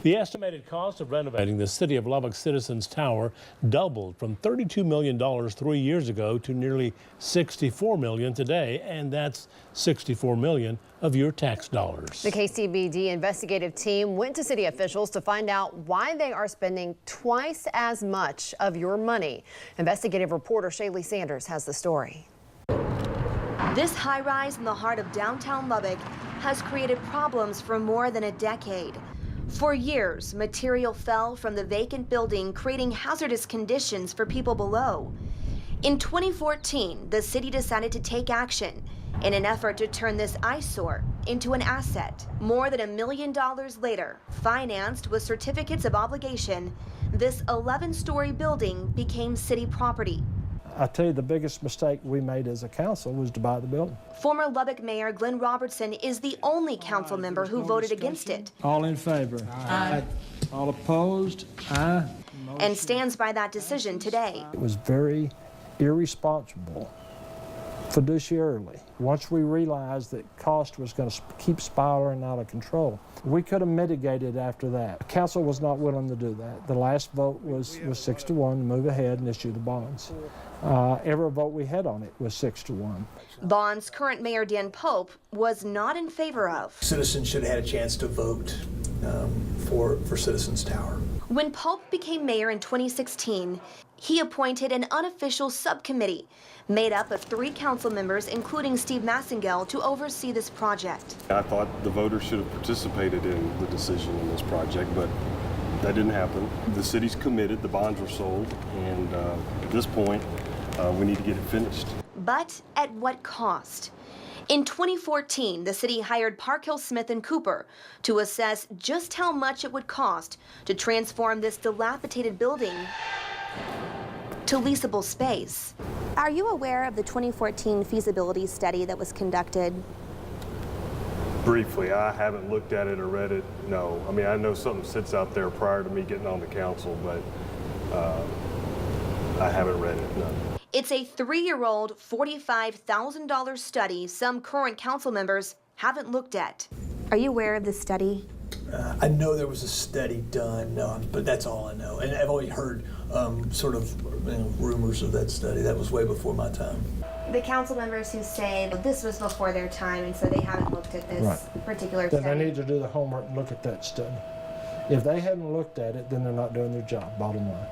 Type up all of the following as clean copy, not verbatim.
The estimated cost of renovating the City of Lubbock Citizens Tower doubled from $32 million 3 years ago to nearly $64 million today, and that's $64 million of your tax dollars. The KCBD investigative team went to city officials to find out why they are spending twice as much of your money. Investigative reporter Shaley has the story. This high-rise in the heart of downtown Lubbock has created problems for more than a decade. For years, material fell from the vacant building, creating hazardous conditions for people below. In 2014, the city decided to take action in an effort to turn this eyesore into an asset. More than $1 million later, financed with certificates of obligation, this 11-story building became city property. I tell you, the biggest mistake we made as a council was to buy the building. Former Lubbock Mayor Glenn Robertson is the only council member who voted against it. All in favor? Aye. All opposed? Aye. And stands by that decision today. It was very irresponsible fiduciarily. Once we realized that cost was going to keep spiraling out of control, we could have mitigated after that. The council was not willing to do that. The last vote was 6-1 to move ahead and issue the bonds. Every vote we had on it was 6-1. Bond's current mayor Dan Pope was not in favor of. Citizens should have had a chance to vote for Citizens Tower. When Pope became mayor in 2016, he appointed an unofficial subcommittee made up of 3 council members, including Steve Massengale, to oversee this project. I thought the voters should have participated in the decision in this project, but that didn't happen. The city's committed, the bonds were sold, and at this point, we need to get it finished. But at what cost? In 2014, the city hired Parkhill Smith & Cooper to assess just how much it would cost to transform this dilapidated building to leasable space. Are you aware of the 2014 feasibility study that was conducted? Briefly, I haven't looked at it or read it, no. I mean, I know something sits out there prior to me getting on the council, but I haven't read it, no. It's a 3-year-old, $45,000 study some current council members haven't looked at. Are you aware of this study? I know there was a study done, but that's all I know. And I've only heard rumors of that study. That was way before my time. The council members who say that this was before their time and so they haven't looked at this particular study. Then they need to do the homework and look at that study. If they haven't looked at it, then they're not doing their job, bottom line.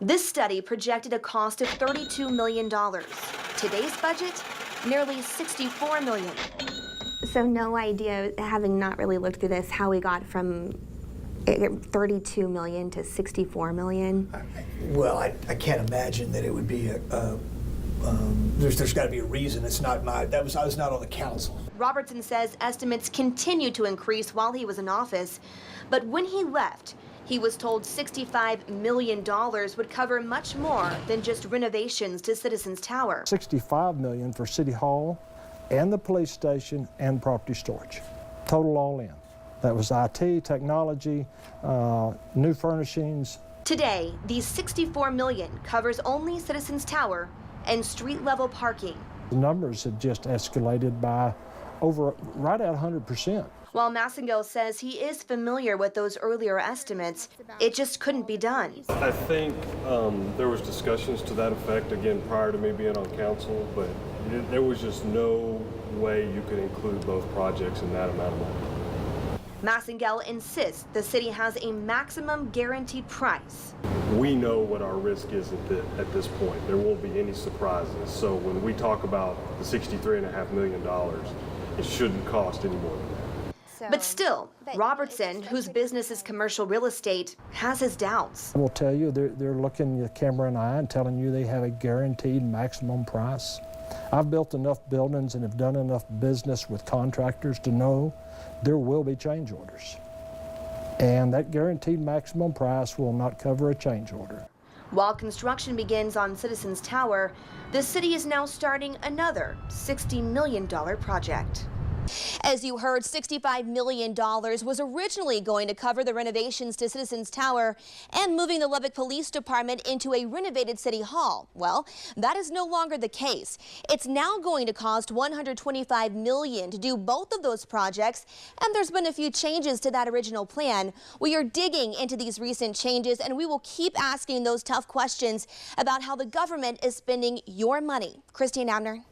This study projected a cost of $32 million. Today's budget, nearly $64 million. So no idea, having not really looked through this, how we got from 32 million to 64 million? Well, I can't imagine that it would be there's got to be a reason. It's not I was not on the council. Robertson says estimates continued to increase while he was in office, but when he left, he was told $65 million would cover much more than just renovations to Citizens Tower. $65 million for City Hall and the police station and property storage. Total all in. That was IT, technology, new furnishings. Today, the $64 million covers only Citizens Tower and street-level parking. The numbers have just escalated by right at 100%. While Massengale says he is familiar with those earlier estimates, it just couldn't be done. I think there was discussions to that effect, again, prior to me being on council, but there was just no way you could include both projects in that amount of money. Massengale insists the city has a maximum guaranteed price. We know what our risk is at this point. There won't be any surprises. So when we talk about the $63.5 million, it shouldn't cost any more than that. But still, Robertson, whose business is commercial real estate, has his doubts. I will tell you, they're looking the camera in the eye and telling you they have a guaranteed maximum price. I've built enough buildings and have done enough business with contractors to know there will be change orders. And that guaranteed maximum price will not cover a change order. While construction begins on Citizens Tower, the city is now starting another $60 million project. As you heard, $65 million was originally going to cover the renovations to Citizens Tower and moving the Lubbock Police Department into a renovated City Hall. Well, that is no longer the case. It's now going to cost $125 million to do both of those projects, and there's been a few changes to that original plan. We are digging into these recent changes, and we will keep asking those tough questions about how the government is spending your money. Christine Abner.